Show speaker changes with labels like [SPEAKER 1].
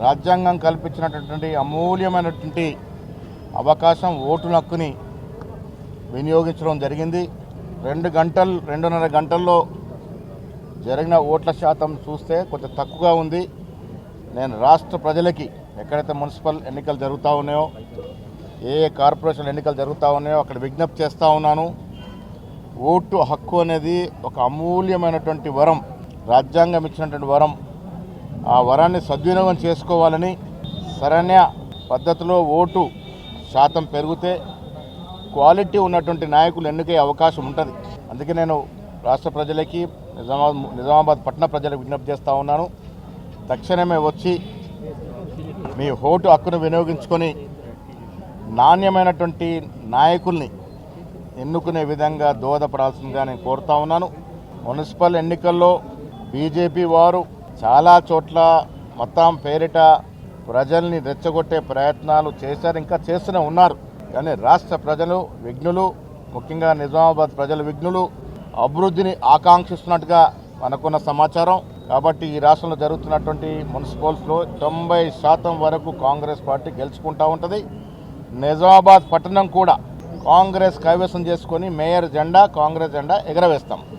[SPEAKER 1] రాజ్యాంగం కల్పించినటువంటి అమూల్యమైనటువంటి అవకాశం ఓటు హక్కుని వినియోగించడం జరిగింది. 2.5 గంటల్లో జరిగిన ఓట్ల శాతం చూస్తే కొంచెం తక్కువగా ఉంది. నేను రాష్ట్ర ప్రజలకి ఎక్కడైతే మున్సిపల్ ఎన్నికలు జరుగుతూ ఉన్నాయో, ఏ కార్పొరేషన్ ఎన్నికలు జరుగుతూ ఉన్నాయో అక్కడ విజ్ఞప్తి చేస్తూ ఉన్నాను. ఓటు హక్కు అనేది ఒక అమూల్యమైనటువంటి వరం, రాజ్యాంగం ఇచ్చినటువంటి వరం. ఆ వరాన్ని సద్వినియోగం చేసుకోవాలని, సరైన పద్ధతిలో ఓటు శాతం పెరిగితే క్వాలిటీ ఉన్నటువంటి నాయకులు ఎన్నికయ్యే అవకాశం ఉంటుంది. అందుకే నేను రాష్ట్ర ప్రజలకి, నిజామాబాద్ పట్టణ ప్రజలకు విజ్ఞప్తి చేస్తూ ఉన్నాను. తక్షణమే వచ్చి మీ ఓటు హక్కును వినియోగించుకొని నాణ్యమైనటువంటి నాయకుల్ని ఎన్నుకునే విధంగా దోహదపడాల్సిందిగా నేను కోరుతా ఉన్నాను. మున్సిపల్ ఎన్నికల్లో బీజేపీ వారు చాలా చోట్ల మతం పేరిట ప్రజల్ని రెచ్చగొట్టే ప్రయత్నాలు చేశారు, ఇంకా చేస్తూనే ఉన్నారు. కానీ రాష్ట్ర ప్రజలు విఘ్నులు, ముఖ్యంగా నిజామాబాద్ ప్రజల విఘ్నులు, అభివృద్ధిని ఆకాంక్షిస్తున్నట్టుగా మనకున్న సమాచారం. కాబట్టి ఈ రాష్ట్రంలో జరుగుతున్నటువంటి మున్సిపల్స్లో 90% వరకు కాంగ్రెస్ పార్టీ గెలుచుకుంటూ ఉంటుంది. నిజామాబాద్ పట్టణం కూడా కాంగ్రెస్ కైవసం చేసుకొని మేయర్ జెండా, కాంగ్రెస్ జెండా ఎగరవేస్తాం.